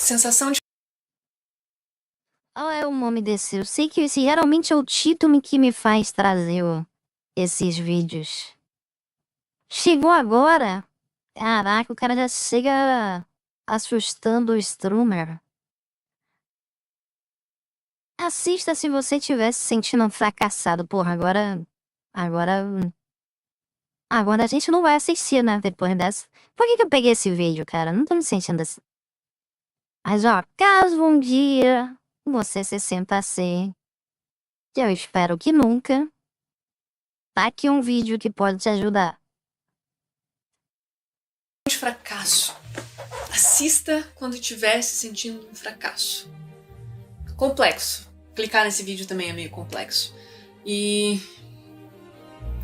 sensação de Qual é o nome desse? Eu sei que esse geralmente é o título que me faz trazer esses vídeos. Chegou agora? Caraca, o cara já chega assustando o streamer. Assista se você tivesse se sentindo fracassado. Porra, Agora. Agora a gente não vai assistir, né? Depois dessa. Por que eu peguei esse vídeo, cara? Não tô me sentindo assim. Mas ó, caso um dia você se sinta assim, que eu espero que nunca, tá aqui um vídeo que pode te ajudar. fracasso. Assista quando estiver se sentindo um fracasso. Complexo. Clicar nesse vídeo também é meio complexo. E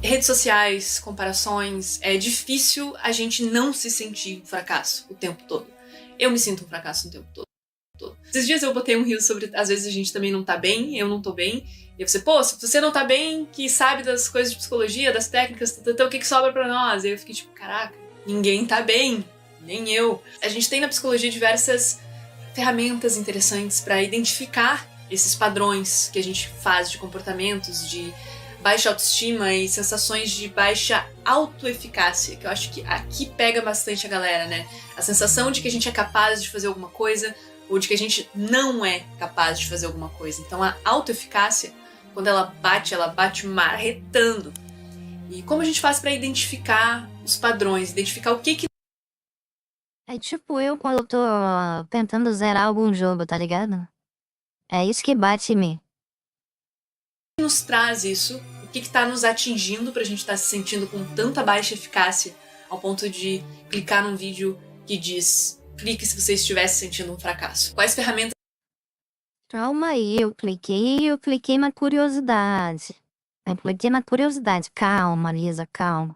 redes sociais, comparações, é difícil a gente não se sentir um fracasso o tempo todo. Eu me sinto um fracasso o tempo todo. Esses dias eu botei um reel sobre, às vezes a gente também não tá bem, eu não tô bem, e você, pô, se você não tá bem, que sabe das coisas de psicologia, das técnicas, então o que sobra pra nós? E eu fiquei tipo, caraca, ninguém tá bem, nem eu. A gente tem na psicologia diversas ferramentas interessantes pra identificar esses padrões que a gente faz de comportamentos, de baixa autoestima e sensações de baixa autoeficácia, que eu acho que aqui pega bastante a galera, né? A sensação de que a gente é capaz de fazer alguma coisa ou de que a gente não é capaz de fazer alguma coisa. Então a autoeficácia, quando ela bate marretando. E como a gente faz pra identificar os padrões, identificar o que É tipo eu quando eu tô tentando zerar algum jogo, tá ligado? É isso que bate em mim. nos traz isso, o que tá nos atingindo pra gente estar se sentindo com tanta baixa eficácia ao ponto de clicar num vídeo que diz clique se você estiver se sentindo um fracasso. Quais ferramentas Calma aí, eu cliquei na curiosidade. Eu cliquei na curiosidade. Calma, Lisa, calma.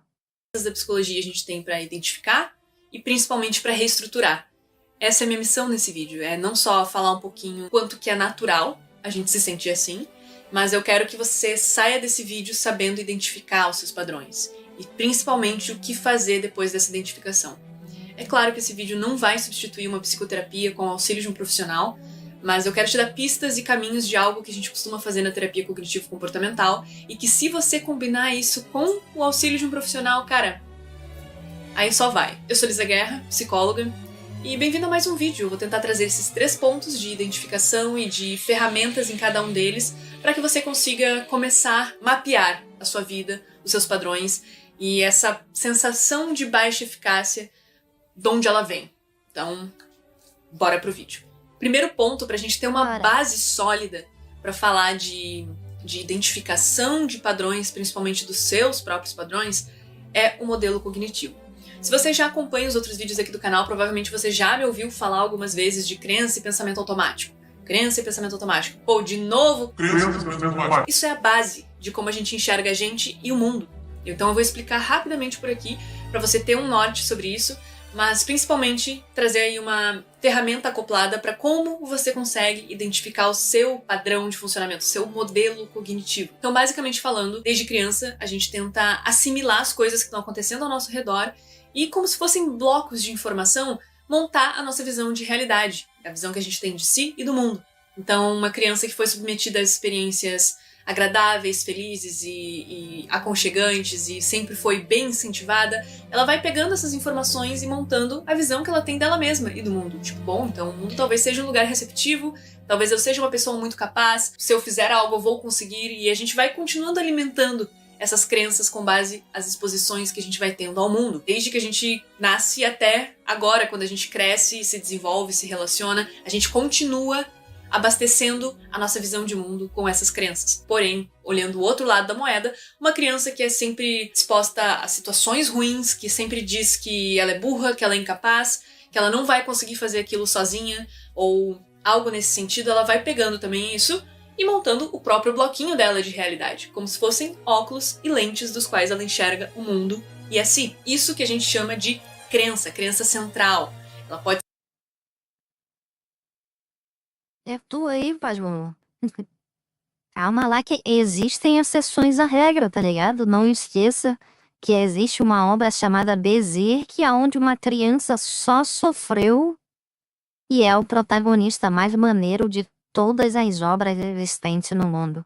da psicologia a gente tem pra identificar e principalmente pra reestruturar? Essa é a minha missão nesse vídeo, é não só falar um pouquinho quanto que é natural a gente se sentir assim, mas eu quero que você saia desse vídeo sabendo identificar os seus padrões e principalmente o que fazer depois dessa identificação. É claro que esse vídeo não vai substituir uma psicoterapia com o auxílio de um profissional, mas eu quero te dar pistas e caminhos de algo que a gente costuma fazer na terapia cognitivo-comportamental e que se você combinar isso com o auxílio de um profissional, cara, aí só vai. Eu sou Lisa Guerra, psicóloga, e bem-vindo a mais um vídeo. Eu vou tentar trazer esses 3 pontos de identificação e de ferramentas em cada um deles para que você consiga começar a mapear a sua vida, os seus padrões e essa sensação de baixa eficácia, de onde ela vem. Então, bora pro vídeo. Primeiro ponto, pra gente ter uma base sólida para falar de identificação de padrões, principalmente dos seus próprios padrões, é o modelo cognitivo. Se você já acompanha os outros vídeos aqui do canal, provavelmente você já me ouviu falar algumas vezes de crença e pensamento automático. Crença e pensamento automático. Pô, de novo, Crença e pensamento automático. Isso é a base de como a gente enxerga a gente e o mundo. Então eu vou explicar rapidamente por aqui para você ter um norte sobre isso, mas principalmente trazer aí uma ferramenta acoplada para como você consegue identificar o seu padrão de funcionamento, o seu modelo cognitivo. Então, basicamente falando, desde criança a gente tenta assimilar as coisas que estão acontecendo ao nosso redor e, como se fossem blocos de informação, montar a nossa visão de realidade, a visão que a gente tem de si e do mundo. Então, uma criança que foi submetida a experiências agradáveis, felizes e aconchegantes e sempre foi bem incentivada, ela vai pegando essas informações e montando a visão que ela tem dela mesma e do mundo. Tipo, bom, então o mundo talvez seja um lugar receptivo, talvez eu seja uma pessoa muito capaz, se eu fizer algo eu vou conseguir, e a gente vai continuando alimentando essas crenças com base nas exposições que a gente vai tendo ao mundo. Desde que a gente nasce até agora, quando a gente cresce, se desenvolve, se relaciona, a gente continua abastecendo a nossa visão de mundo com essas crenças. Porém, olhando o outro lado da moeda, uma criança que é sempre exposta a situações ruins, que sempre diz que ela é burra, que ela é incapaz, que ela não vai conseguir fazer aquilo sozinha, ou algo nesse sentido, ela vai pegando também isso e montando o próprio bloquinho dela de realidade, como se fossem óculos e lentes dos quais ela enxerga o mundo e a si. Isso que a gente chama de crença central. Ela pode É tu aí, Pasmo. Calma lá que existem exceções à regra, tá ligado? Não esqueça que existe uma obra chamada Berserk, onde uma criança só sofreu e é o protagonista mais maneiro de todas as obras existentes no mundo.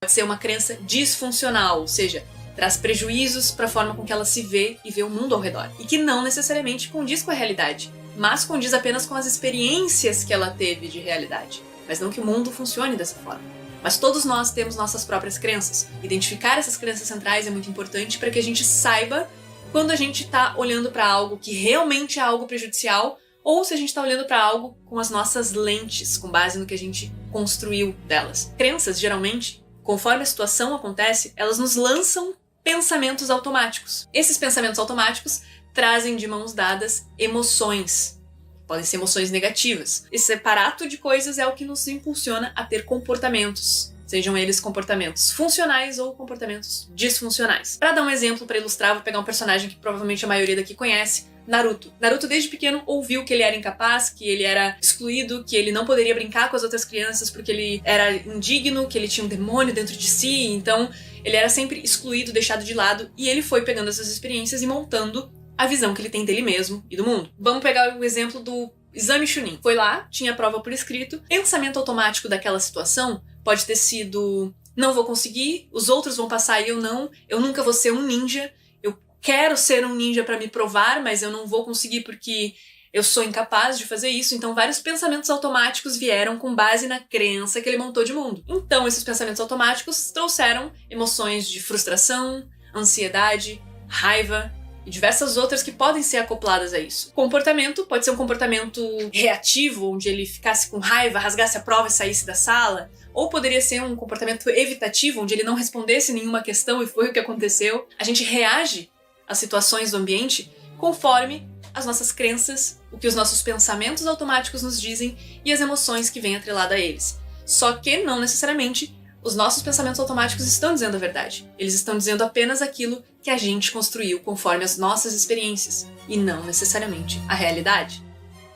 Pode ser uma crença disfuncional, ou seja, traz prejuízos para a forma com que ela se vê e vê o mundo ao redor, e que não necessariamente condiz com a realidade, mas condiz apenas com as experiências que ela teve de realidade, mas não que o mundo funcione dessa forma. Mas todos nós temos nossas próprias crenças. Identificar essas crenças centrais é muito importante para que a gente saiba quando a gente está olhando para algo que realmente é algo prejudicial ou se a gente está olhando para algo com as nossas lentes, com base no que a gente construiu delas. Crenças, geralmente, conforme a situação acontece, elas nos lançam pensamentos automáticos. Esses pensamentos automáticos trazem de mãos dadas emoções. Podem ser emoções negativas. Esse aparato de coisas é o que nos impulsiona a ter comportamentos, sejam eles comportamentos funcionais ou comportamentos disfuncionais. Para dar um exemplo, para ilustrar, vou pegar um personagem que provavelmente a maioria daqui conhece, Naruto. Naruto, desde pequeno, ouviu que ele era incapaz, que ele era excluído, que ele não poderia brincar com as outras crianças porque ele era indigno, que ele tinha um demônio dentro de si, então ele era sempre excluído, deixado de lado, e ele foi pegando essas experiências e montando a visão que ele tem dele mesmo e do mundo. Vamos pegar o exemplo do exame Chunin. Foi lá, tinha a prova por escrito, pensamento automático daquela situação pode ter sido: não vou conseguir, os outros vão passar e eu não, eu nunca vou ser um ninja, eu quero ser um ninja para me provar, mas eu não vou conseguir porque eu sou incapaz de fazer isso. Então vários pensamentos automáticos vieram com base na crença que ele montou de mundo. Então esses pensamentos automáticos trouxeram emoções de frustração, ansiedade, raiva e diversas outras que podem ser acopladas a isso. Comportamento pode ser um comportamento reativo, onde ele ficasse com raiva, rasgasse a prova e saísse da sala, ou poderia ser um comportamento evitativo, onde ele não respondesse nenhuma questão e foi o que aconteceu. A gente reage às situações do ambiente conforme as nossas crenças, o que os nossos pensamentos automáticos nos dizem e as emoções que vêm atrelada a eles. Só que não necessariamente os nossos pensamentos automáticos estão dizendo a verdade. Eles estão dizendo apenas aquilo que a gente construiu conforme as nossas experiências, e não necessariamente a realidade.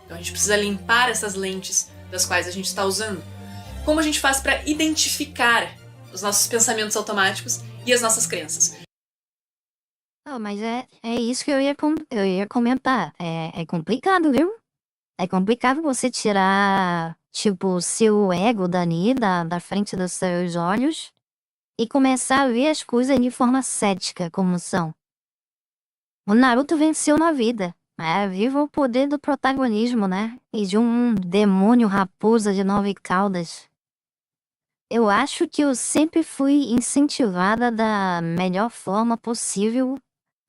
Então a gente precisa limpar essas lentes das quais a gente está usando. Como a gente faz para identificar os nossos pensamentos automáticos e as nossas crenças? Oh, mas é isso que eu ia comentar. É complicado, viu? É complicado você tirar, tipo, o seu ego dali da frente dos seus olhos e começar a ver as coisas de forma cética, como são. O Naruto venceu na vida. Viva o poder do protagonismo, né? E de um demônio raposa de 9 caudas. Eu acho que eu sempre fui incentivada da melhor forma possível,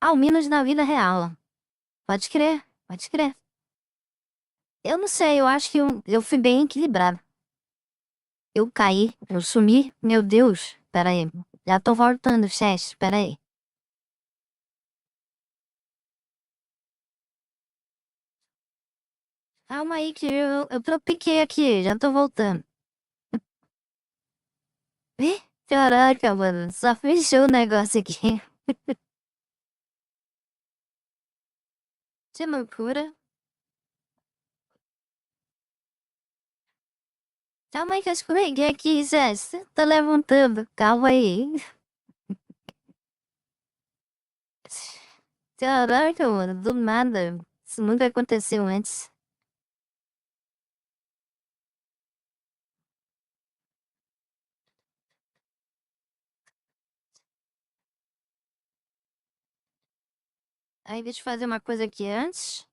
ao menos na vida real. Pode crer, pode crer. Eu não sei, eu acho que eu fui bem equilibrada. Eu caí, eu sumi, meu Deus. Pera aí, já tô voltando, Chess, pera aí. Calma aí que eu tropiquei aqui, já tô voltando. Ih, caraca, mano, só fechou o negócio aqui. Que loucura. Calma aí que eu escorreguei aqui, Chess. Tô levantando, calma aí. Caraca, mano, do nada. Isso nunca aconteceu antes. Aí, deixa eu fazer uma coisa aqui antes.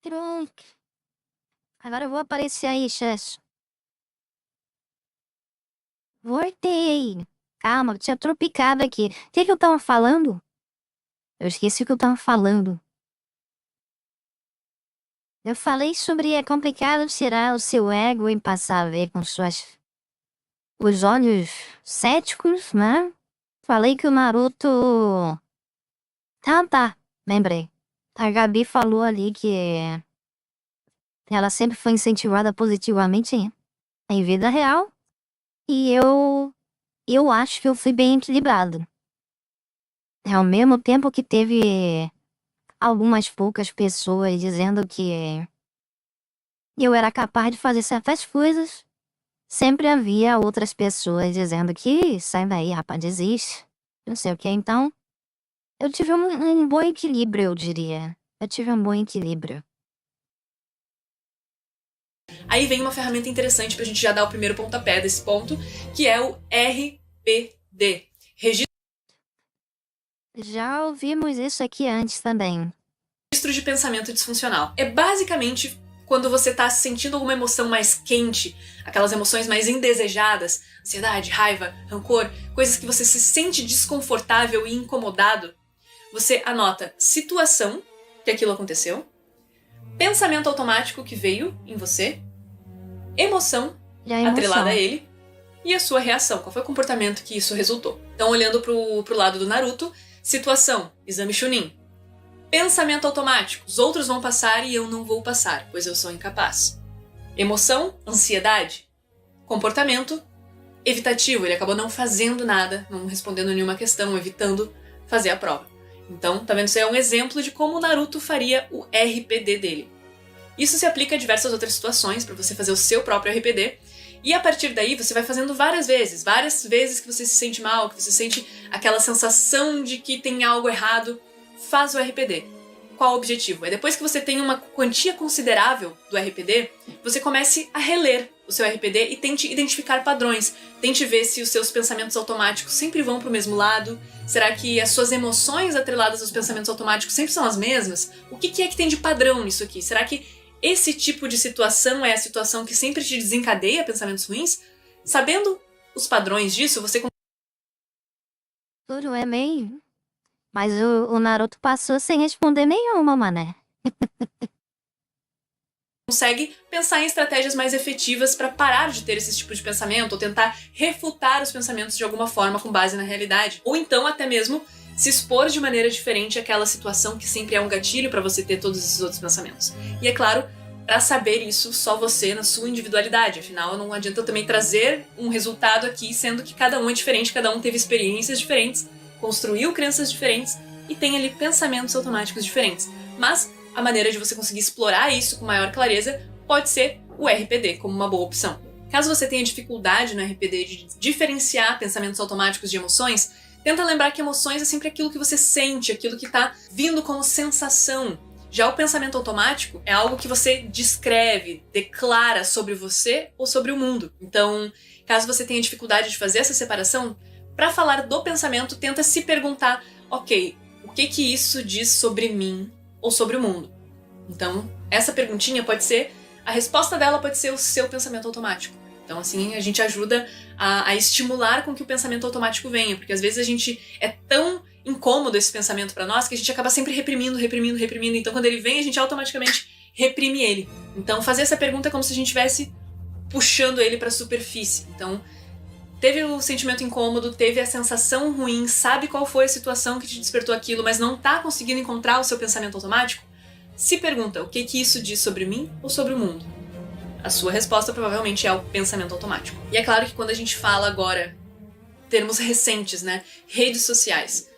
Pronto. Agora eu vou aparecer aí, Chess. Voltei. Calma, eu tinha tropicado aqui. O que eu tava falando? Eu esqueci o que eu tava falando. Eu falei sobre é complicado tirar o seu ego e passar a ver com os olhos céticos, né? Falei que o Naruto... Tá, lembrei. A Gabi falou ali que ela sempre foi incentivada positivamente em vida real. E eu acho que eu fui bem equilibrado. Ao mesmo tempo que teve algumas poucas pessoas dizendo que eu era capaz de fazer certas coisas, sempre havia outras pessoas dizendo que sai daí, rapaz, desiste, não sei o que. Então, Eu tive um bom equilíbrio, eu diria. Eu tive um bom equilíbrio. Aí vem uma ferramenta interessante pra gente já dar o primeiro pontapé desse ponto, que é o RPD. Já ouvimos isso aqui antes também. Registro de pensamento disfuncional. É basicamente quando você tá sentindo alguma emoção mais quente, aquelas emoções mais indesejadas, ansiedade, raiva, rancor, coisas que você se sente desconfortável e incomodado, você anota situação que aquilo aconteceu, pensamento automático que veio em você, emoção atrelada a ele e a sua reação. Qual foi o comportamento que isso resultou? Então, olhando pro lado do Naruto, situação, exame Chunin. Pensamento automático, os outros vão passar e eu não vou passar, pois eu sou incapaz. Emoção, ansiedade. Comportamento, evitativo, ele acabou não fazendo nada, não respondendo nenhuma questão, evitando fazer a prova. Então, tá vendo? Isso é um exemplo de como o Naruto faria o RPD dele. Isso se aplica a diversas outras situações, para você fazer o seu próprio RPD, e a partir daí você vai fazendo várias vezes que você se sente mal, que você sente aquela sensação de que tem algo errado, faz o RPD. Qual o objetivo? É depois que você tem uma quantia considerável do RPD, você comece a reler o seu RPD e tente identificar padrões. Tente ver se os seus pensamentos automáticos sempre vão para o mesmo lado. Será que as suas emoções atreladas aos pensamentos automáticos sempre são as mesmas? O que é que tem de padrão nisso aqui? Será que esse tipo de situação é a situação que sempre te desencadeia pensamentos ruins? Sabendo os padrões disso, você Tudo é meio... Mas o Naruto passou sem responder nenhuma, mané. consegue pensar em estratégias mais efetivas para parar de ter esse tipo de pensamento ou tentar refutar os pensamentos de alguma forma com base na realidade. Ou então até mesmo se expor de maneira diferente àquela situação que sempre é um gatilho para você ter todos esses outros pensamentos. E é claro, para saber isso, só você na sua individualidade. Afinal, não adianta eu também trazer um resultado aqui, sendo que cada um é diferente, cada um teve experiências diferentes, construiu crenças diferentes e tem ali pensamentos automáticos diferentes. Mas a maneira de você conseguir explorar isso com maior clareza pode ser o RPD como uma boa opção. Caso você tenha dificuldade no RPD de diferenciar pensamentos automáticos de emoções, tenta lembrar que emoções é sempre aquilo que você sente, aquilo que está vindo como sensação. Já o pensamento automático é algo que você descreve, declara sobre você ou sobre o mundo. Então, caso você tenha dificuldade de fazer essa separação, para falar do pensamento, tenta se perguntar, ok, o que isso diz sobre mim ou sobre o mundo? Então, essa perguntinha pode ser, a resposta dela pode ser o seu pensamento automático. Então, assim, a gente ajuda a estimular com que o pensamento automático venha, porque às vezes a gente é tão incômodo esse pensamento para nós que a gente acaba sempre reprimindo. Então, quando ele vem, a gente automaticamente reprime ele. Então, fazer essa pergunta é como se a gente estivesse puxando ele para a superfície. Então, teve o sentimento incômodo, teve a sensação ruim, sabe qual foi a situação que te despertou aquilo, mas não tá conseguindo encontrar o seu pensamento automático? Se pergunta, o que isso diz sobre mim ou sobre o mundo? A sua resposta provavelmente é o pensamento automático. E é claro que quando a gente fala agora, termos recentes, né, redes sociais,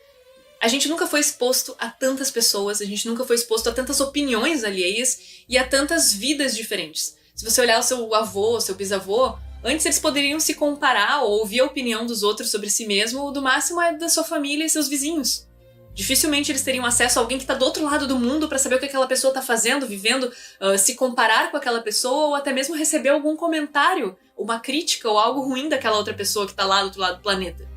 a gente nunca foi exposto a tantas pessoas, a gente nunca foi exposto a tantas opiniões alheias e a tantas vidas diferentes. Se você olhar o seu avô, o seu bisavô, antes eles poderiam se comparar ou ouvir a opinião dos outros sobre si mesmo, ou do máximo é da sua família e seus vizinhos. Dificilmente eles teriam acesso a alguém que está do outro lado do mundo para saber o que aquela pessoa está fazendo, vivendo, se comparar com aquela pessoa, ou até mesmo receber algum comentário, uma crítica ou algo ruim daquela outra pessoa que está lá do outro lado do planeta.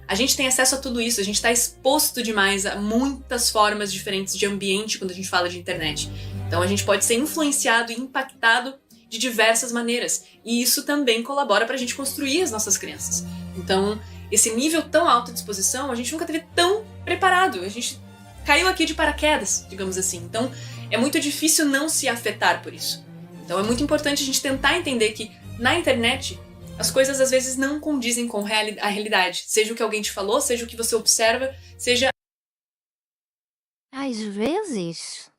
A gente tem acesso a tudo isso, a gente está exposto demais a muitas formas diferentes de ambiente quando a gente fala de internet. Então a gente pode ser influenciado e impactado de diversas maneiras. E isso também colabora para a gente construir as nossas crenças. Então, esse nível tão alto de exposição, a gente nunca teve tão preparado. A gente caiu aqui de paraquedas, digamos assim. Então, é muito difícil não se afetar por isso. Então, é muito importante a gente tentar entender que na internet as coisas às vezes não condizem com a realidade. Seja o que alguém te falou, seja o que você observa, seja... Às vezes...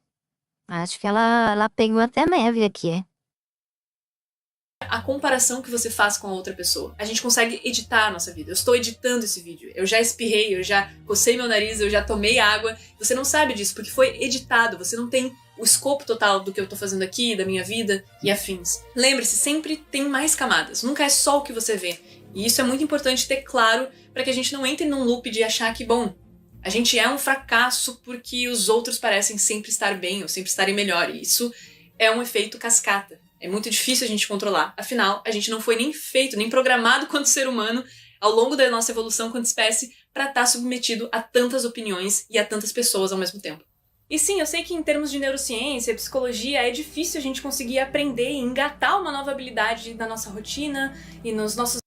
Acho que ela pegou até neve aqui. A comparação que você faz com a outra pessoa. A gente consegue editar a nossa vida. Eu estou editando esse vídeo. Eu já espirrei, eu já cocei meu nariz, eu já tomei água. Você não sabe disso, porque foi editado. Você não tem o escopo total do que eu estou fazendo aqui, da minha vida e afins. Lembre-se, sempre tem mais camadas. Nunca é só o que você vê. E isso é muito importante ter claro para que a gente não entre num loop de achar que, bom, A gente é um fracasso porque os outros parecem sempre estar bem ou sempre estarem melhor. E isso é um efeito cascata. É muito difícil a gente controlar. Afinal, a gente não foi nem feito, nem programado quanto ser humano ao longo da nossa evolução quanto espécie para estar submetido a tantas opiniões e a tantas pessoas ao mesmo tempo. E sim, eu sei que em termos de neurociência, psicologia, é difícil a gente conseguir aprender e engatar uma nova habilidade na nossa rotina e nos nossos...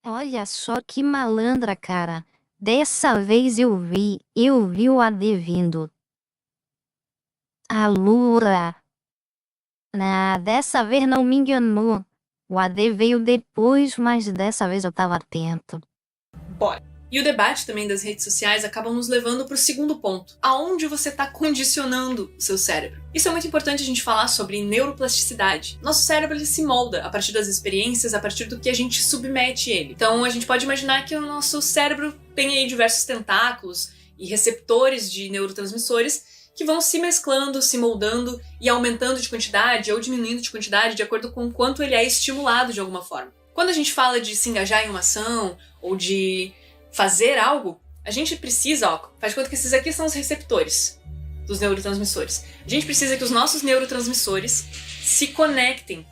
Olha só que malandra, cara. Dessa vez eu vi o AD vindo. A Lura. Dessa vez não me enganou. O AD veio depois, mas dessa vez eu tava atento. Bora! E o debate também das redes sociais acabam nos levando para o segundo ponto. Aonde você está condicionando o seu cérebro? Isso é muito importante a gente falar sobre neuroplasticidade. Nosso cérebro ele se molda a partir das experiências, a partir do que a gente submete ele. Então a gente pode imaginar que o nosso cérebro tem aí diversos tentáculos e receptores de neurotransmissores que vão se mesclando, se moldando e aumentando de quantidade ou diminuindo de quantidade de acordo com o quanto ele é estimulado de alguma forma. Quando a gente fala de se engajar em uma ação ou de fazer algo, a gente precisa, faz de conta que esses aqui são os receptores dos neurotransmissores. A gente precisa que os nossos neurotransmissores se conectem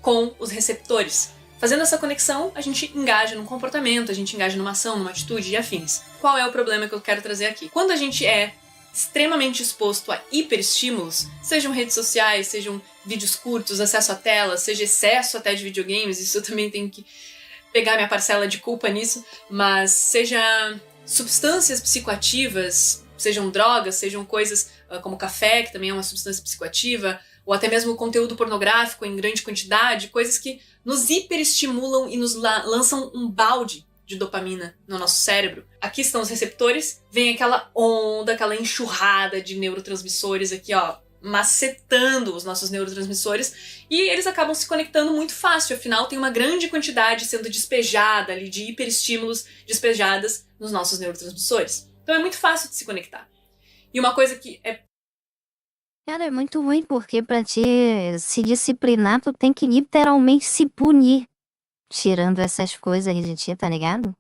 com os receptores. Fazendo essa conexão, a gente engaja num comportamento, a gente engaja numa ação, numa atitude e afins. Qual é o problema que eu quero trazer aqui? Quando a gente é extremamente exposto a hiperestímulos, sejam redes sociais, sejam vídeos curtos, acesso à tela, seja excesso até de videogames, isso eu também tenho que pegar minha parcela de culpa nisso, mas seja substâncias psicoativas, sejam drogas, sejam coisas como café, que também é uma substância psicoativa, ou até mesmo conteúdo pornográfico em grande quantidade, coisas que nos hiperestimulam e nos lançam um balde de dopamina no nosso cérebro. Aqui estão os receptores, vem aquela onda, aquela enxurrada de neurotransmissores aqui, macetando os nossos neurotransmissores e eles acabam se conectando muito fácil, afinal tem uma grande quantidade sendo despejada ali de hiperestímulos despejadas nos nossos neurotransmissores. Então é muito fácil de se conectar. E uma coisa que é... Cara, é muito ruim porque pra te se disciplinar tu tem que literalmente se punir. Tirando essas coisas de ti, tá ligado?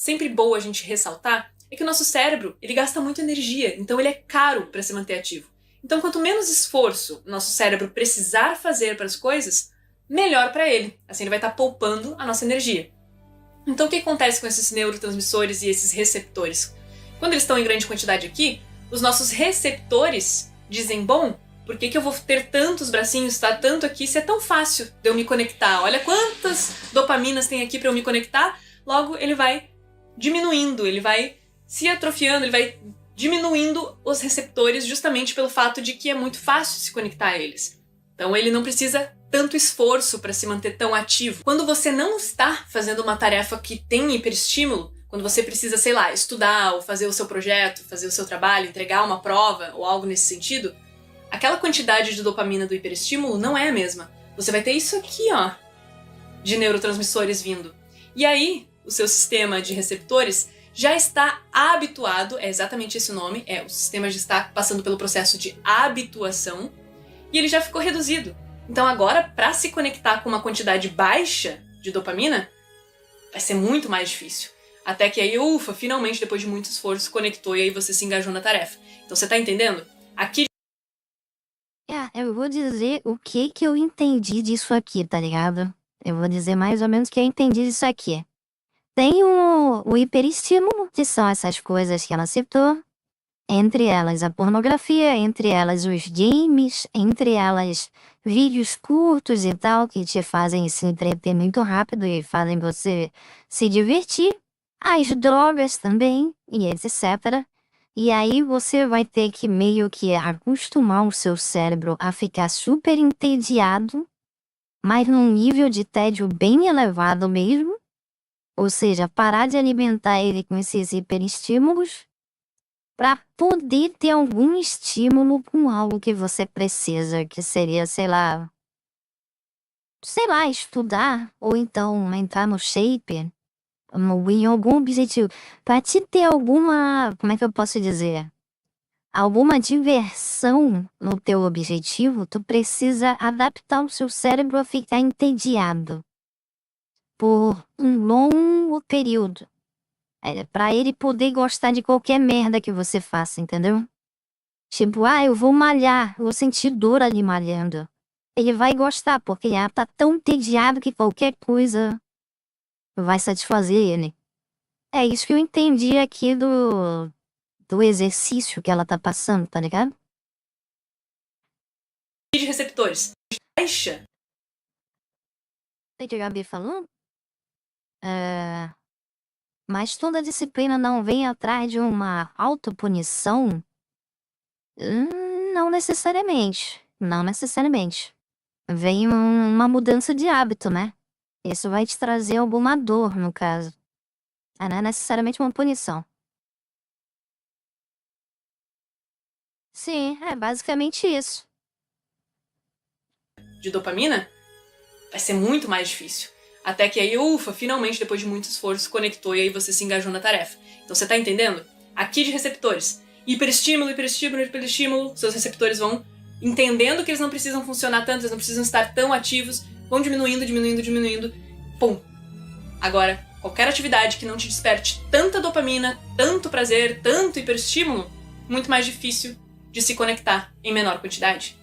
sempre boa a gente ressaltar é que o nosso cérebro ele gasta muita energia, então ele é caro para se manter ativo. Então, quanto menos esforço o nosso cérebro precisar fazer para as coisas, melhor para ele. Assim, ele vai estar poupando a nossa energia. Então, o que acontece com esses neurotransmissores e esses receptores? Quando eles estão em grande quantidade aqui, os nossos receptores dizem, bom, por que eu vou ter tantos bracinhos, tá tanto aqui, se é tão fácil de eu me conectar? Olha quantas dopaminas tem aqui para eu me conectar. Logo, ele vai diminuindo, ele vai se atrofiando, ele vai diminuindo os receptores justamente pelo fato de que é muito fácil se conectar a eles. Então ele não precisa tanto esforço para se manter tão ativo. Quando você não está fazendo uma tarefa que tem hiperestímulo, quando você precisa, sei lá, estudar ou fazer o seu projeto, fazer o seu trabalho, entregar uma prova ou algo nesse sentido, aquela quantidade de dopamina do hiperestímulo não é a mesma. Você vai ter isso aqui, ó, de neurotransmissores vindo. E aí, o seu sistema de receptores já está habituado, é exatamente esse o nome, o sistema já está passando pelo processo de habituação e ele já ficou reduzido. Então agora, para se conectar com uma quantidade baixa de dopamina, vai ser muito mais difícil. Até que aí, ufa, finalmente, depois de muito esforço, conectou e aí você se engajou na tarefa. Então você tá entendendo? Aqui... eu vou dizer o que eu entendi disso aqui, tá ligado? Eu vou dizer mais ou menos o que eu entendi disso aqui. Tem o hiperestímulo, que são essas coisas que ela citou. Entre elas a pornografia, entre elas os games, entre elas vídeos curtos e tal, que te fazem se entreter muito rápido e fazem você se divertir. As drogas também, e etc. E aí você vai ter que meio que acostumar o seu cérebro a ficar super entediado, mas num nível de tédio bem elevado mesmo. Ou seja, parar de alimentar ele com esses hiperestímulos para poder ter algum estímulo com algo que você precisa, que seria, sei lá, estudar, ou então entrar no shape, ou em algum objetivo, para te ter alguma, como é que eu posso dizer? Alguma diversão no teu objetivo, tu precisa adaptar o seu cérebro a ficar entediado por um longo período. É pra ele poder gostar de qualquer merda que você faça, entendeu? Tipo, eu vou malhar, vou sentir dor ali malhando. Ele vai gostar, porque tá tão entediado que qualquer coisa vai satisfazer ele. É isso que eu entendi aqui do exercício que ela tá passando, tá ligado? De receptores. Baixa. Tem que a Gabi falando? Mas toda disciplina não vem atrás de uma autopunição? Não necessariamente. Não necessariamente. Vem uma mudança de hábito, né? Isso vai te trazer alguma dor, no caso. Não é necessariamente uma punição. Sim, é basicamente isso. De dopamina, vai ser muito mais difícil. Até que aí, ufa, finalmente, depois de muito esforço, conectou e aí você se engajou na tarefa. Então você tá entendendo? Aqui de receptores. Hiperestímulo, hiperestímulo, hiperestímulo. Seus receptores vão entendendo que eles não precisam funcionar tanto, eles não precisam estar tão ativos, vão diminuindo, diminuindo, diminuindo. Pum! Agora, qualquer atividade que não te desperte tanta dopamina, tanto prazer, tanto hiperestímulo, muito mais difícil de se conectar em menor quantidade.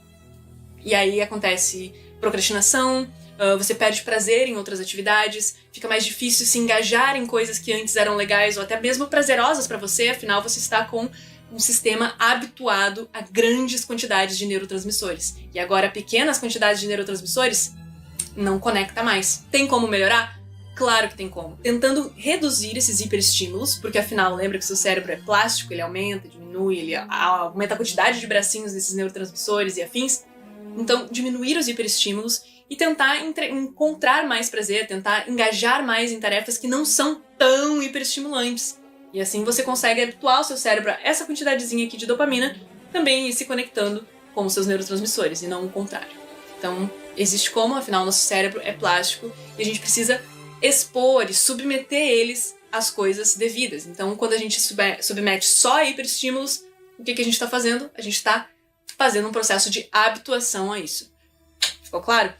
E aí acontece procrastinação, você perde prazer em outras atividades, fica mais difícil se engajar em coisas que antes eram legais ou até mesmo prazerosas para você, afinal você está com um sistema habituado a grandes quantidades de neurotransmissores. E agora pequenas quantidades de neurotransmissores não conecta mais. Tem como melhorar? Claro que tem como. Tentando reduzir esses hiperestímulos, porque afinal, lembra que seu cérebro é plástico, ele aumenta, diminui, ele aumenta a quantidade de bracinhos desses neurotransmissores e afins. Então, diminuir os hiperestímulos e tentar encontrar mais prazer, tentar engajar mais em tarefas que não são tão hiperestimulantes. E assim você consegue habituar o seu cérebro a essa quantidadezinha aqui de dopamina, também ir se conectando com os seus neurotransmissores, e não o contrário. Então, existe como, afinal, nosso cérebro é plástico e a gente precisa expor e submeter eles às coisas devidas. Então, quando a gente submete só a hiperestímulos, o que a gente está fazendo? A gente está fazendo um processo de habituação a isso. Ficou claro?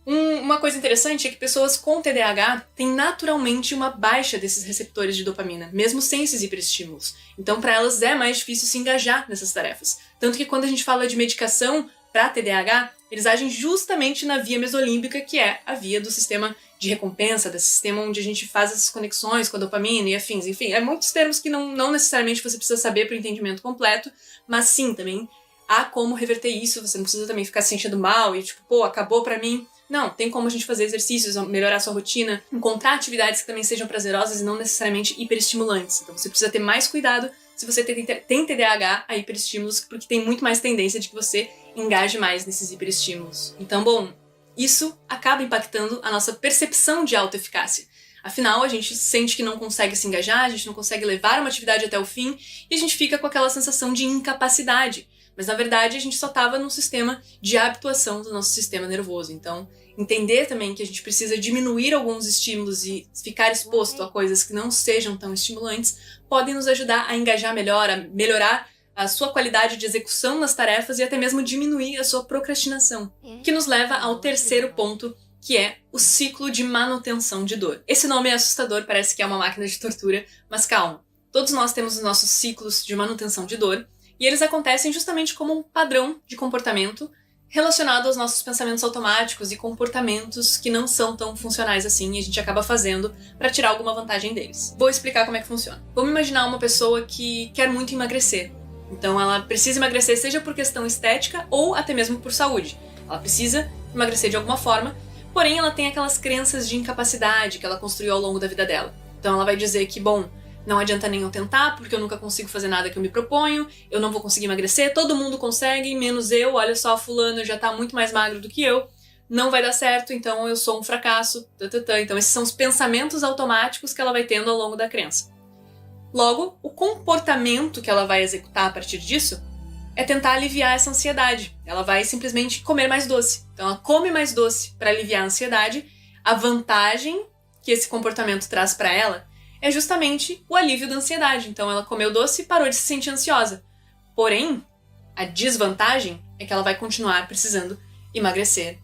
Uma coisa interessante é que pessoas com TDAH têm naturalmente uma baixa desses receptores de dopamina, mesmo sem esses hiperestímulos. Então, para elas é mais difícil se engajar nessas tarefas. Tanto que quando a gente fala de medicação para TDAH, eles agem justamente na via mesolímbica, que é a via do sistema de recompensa, desse sistema onde a gente faz essas conexões com a dopamina e afins. Enfim, é muitos termos que não necessariamente você precisa saber para o entendimento completo, mas sim, também há como reverter isso, você não precisa também ficar se sentindo mal e tipo, pô, acabou pra mim. Não, tem como a gente fazer exercícios, melhorar a sua rotina, encontrar atividades que também sejam prazerosas e não necessariamente hiperestimulantes. Então você precisa ter mais cuidado se você tem TDAH a hiperestímulos, porque tem muito mais tendência de que você engaje mais nesses hiperestímulos. Então, bom, isso acaba impactando a nossa percepção de autoeficácia. Afinal, a gente sente que não consegue se engajar, a gente não consegue levar uma atividade até o fim e a gente fica com aquela sensação de incapacidade. Mas, na verdade, a gente só estava num sistema de habituação do nosso sistema nervoso. Então, entender também que a gente precisa diminuir alguns estímulos e ficar exposto a coisas que não sejam tão estimulantes podem nos ajudar a engajar melhor, a melhorar a sua qualidade de execução nas tarefas e até mesmo diminuir a sua procrastinação. Que nos leva ao terceiro ponto, que é o ciclo de manutenção de dor. Esse nome é assustador, parece que é uma máquina de tortura, mas calma. Todos nós temos os nossos ciclos de manutenção de dor, e eles acontecem justamente como um padrão de comportamento relacionado aos nossos pensamentos automáticos e comportamentos que não são tão funcionais assim e a gente acaba fazendo para tirar alguma vantagem deles. Vou explicar como é que funciona. Vamos imaginar uma pessoa que quer muito emagrecer. Então ela precisa emagrecer seja por questão estética ou até mesmo por saúde. Ela precisa emagrecer de alguma forma, porém ela tem aquelas crenças de incapacidade que ela construiu ao longo da vida dela. Então ela vai dizer que, bom, não adianta nem eu tentar, porque eu nunca consigo fazer nada que eu me proponho, eu não vou conseguir emagrecer, todo mundo consegue, menos eu, olha só, fulano já tá muito mais magro do que eu, não vai dar certo, então eu sou um fracasso, Então esses são os pensamentos automáticos que ela vai tendo ao longo da crença. Logo, o comportamento que ela vai executar a partir disso é tentar aliviar essa ansiedade. Ela vai simplesmente comer mais doce. Então ela come mais doce para aliviar a ansiedade. A vantagem que esse comportamento traz para ela é justamente o alívio da ansiedade. Então ela comeu doce e parou de se sentir ansiosa. Porém, a desvantagem é que ela vai continuar precisando emagrecer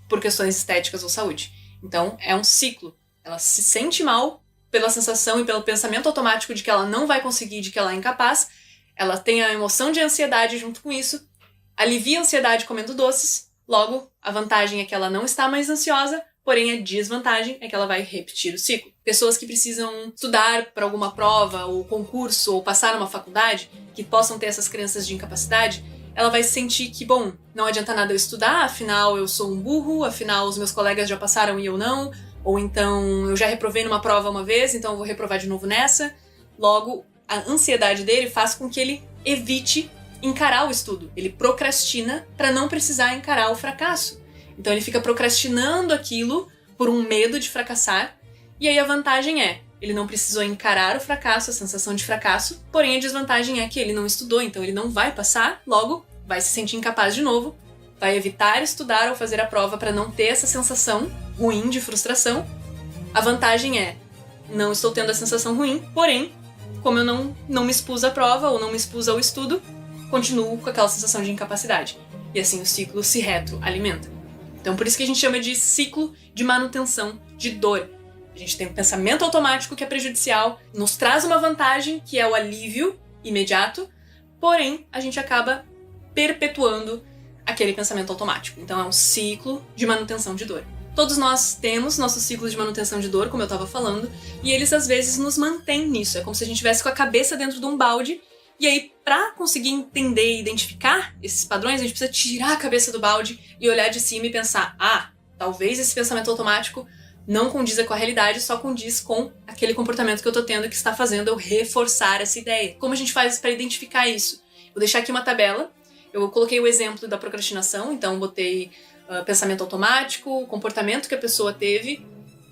por questões estéticas ou saúde. Então é um ciclo. Ela se sente mal, pela sensação e pelo pensamento automático de que ela não vai conseguir, de que ela é incapaz, ela tem a emoção de ansiedade junto com isso, alivia a ansiedade comendo doces, logo, a vantagem é que ela não está mais ansiosa, porém a desvantagem é que ela vai repetir o ciclo. Pessoas que precisam estudar para alguma prova, ou concurso, ou passar numa faculdade, que possam ter essas crenças de incapacidade, ela vai sentir que, bom, não adianta nada eu estudar, afinal eu sou um burro, afinal os meus colegas já passaram e eu não, ou então eu já reprovei numa prova uma vez, então eu vou reprovar de novo nessa. Logo, a ansiedade dele faz com que ele evite encarar o estudo. Ele procrastina para não precisar encarar o fracasso. Então ele fica procrastinando aquilo por um medo de fracassar, e aí a vantagem é, ele não precisou encarar o fracasso, a sensação de fracasso, porém a desvantagem é que ele não estudou, então ele não vai passar, logo vai se sentir incapaz de novo, vai evitar estudar ou fazer a prova para não ter essa sensação ruim de frustração. A vantagem é, não estou tendo a sensação ruim, porém, como eu não me expus à prova ou não me expus ao estudo, continuo com aquela sensação de incapacidade. E assim o ciclo se retroalimenta. Então por isso que a gente chama de ciclo de manutenção de dor. A gente tem um pensamento automático que é prejudicial, nos traz uma vantagem, que é o alívio imediato, porém a gente acaba perpetuando aquele pensamento automático. Então é um ciclo de manutenção de dor. Todos nós temos nossos ciclos de manutenção de dor, como eu estava falando, e eles às vezes nos mantêm nisso. É como se a gente estivesse com a cabeça dentro de um balde, e aí, para conseguir entender e identificar esses padrões, a gente precisa tirar a cabeça do balde e olhar de cima e pensar, talvez esse pensamento automático não condiza com a realidade, só condiz com aquele comportamento que eu tô tendo que está fazendo eu reforçar essa ideia. Como a gente faz para identificar isso? Vou deixar aqui uma tabela. Eu coloquei o exemplo da procrastinação, então botei pensamento automático, o comportamento que a pessoa teve,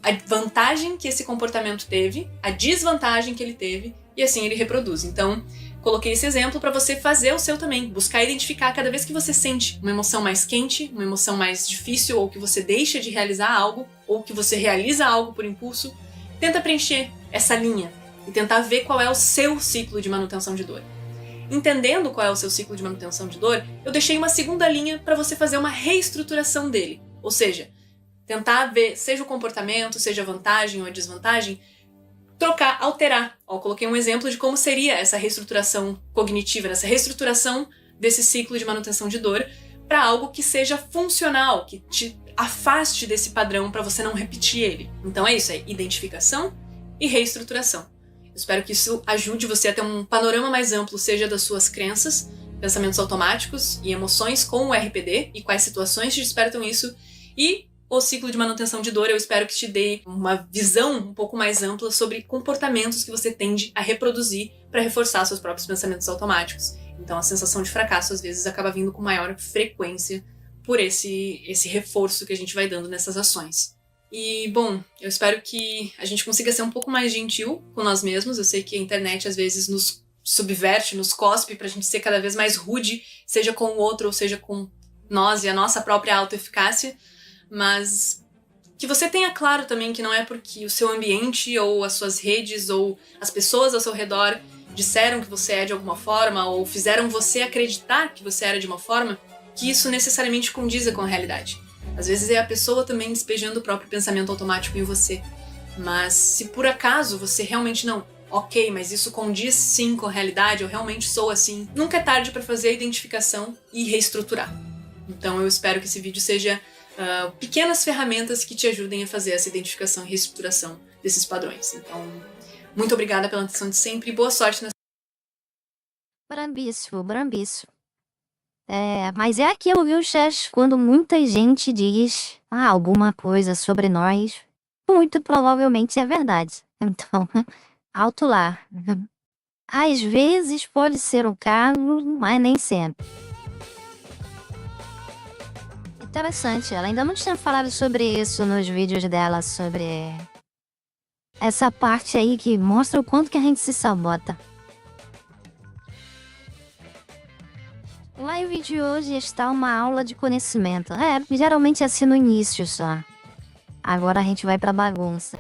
a vantagem que esse comportamento teve, a desvantagem que ele teve, e assim ele reproduz. Então, coloquei esse exemplo para você fazer o seu também, buscar identificar cada vez que você sente uma emoção mais quente, uma emoção mais difícil, ou que você deixa de realizar algo, ou que você realiza algo por impulso, tenta preencher essa linha e tentar ver qual é o seu ciclo de manutenção de dor. Entendendo qual é o seu ciclo de manutenção de dor, eu deixei uma segunda linha para você fazer uma reestruturação dele, ou seja, tentar ver, seja o comportamento, seja a vantagem ou a desvantagem, trocar, alterar. Eu coloquei um exemplo de como seria essa reestruturação cognitiva, essa reestruturação desse ciclo de manutenção de dor para algo que seja funcional, que te afaste desse padrão para você não repetir ele. Então é isso, é identificação e reestruturação. Eu espero que isso ajude você a ter um panorama mais amplo, seja das suas crenças, pensamentos automáticos e emoções com o RPD e quais situações te despertam isso, e o ciclo de manutenção de dor eu espero que te dê uma visão um pouco mais ampla sobre comportamentos que você tende a reproduzir para reforçar seus próprios pensamentos automáticos. Então a sensação de fracasso às vezes acaba vindo com maior frequência por esse reforço que a gente vai dando nessas ações. E, bom, eu espero que a gente consiga ser um pouco mais gentil com nós mesmos. Eu sei que a internet às vezes nos subverte, nos cospe pra gente ser cada vez mais rude, seja com o outro ou seja com nós e a nossa própria autoeficácia, mas que você tenha claro também que não é porque o seu ambiente ou as suas redes ou as pessoas ao seu redor disseram que você é de alguma forma ou fizeram você acreditar que você era de uma forma, que isso necessariamente condiza com a realidade. Às vezes é a pessoa também despejando o próprio pensamento automático em você. Mas se por acaso você realmente não, ok, mas isso condiz sim com a realidade, eu realmente sou assim, nunca é tarde para fazer a identificação e reestruturar. Então eu espero que esse vídeo seja pequenas ferramentas que te ajudem a fazer essa identificação e reestruturação desses padrões. Então, muito obrigada pela atenção de sempre e boa sorte nessa... Brambíssimo, brambíssimo. Mas é aquilo, viu, Chess? Quando muita gente diz alguma coisa sobre nós, muito provavelmente é verdade. Então, alto lá. Às vezes pode ser o caso, mas nem sempre. Interessante, ela ainda não tinha falado sobre isso nos vídeos dela, sobre essa parte aí que mostra o quanto que a gente se sabota. O live de hoje está uma aula de conhecimento. Geralmente é assim no início só. Agora a gente vai pra bagunça.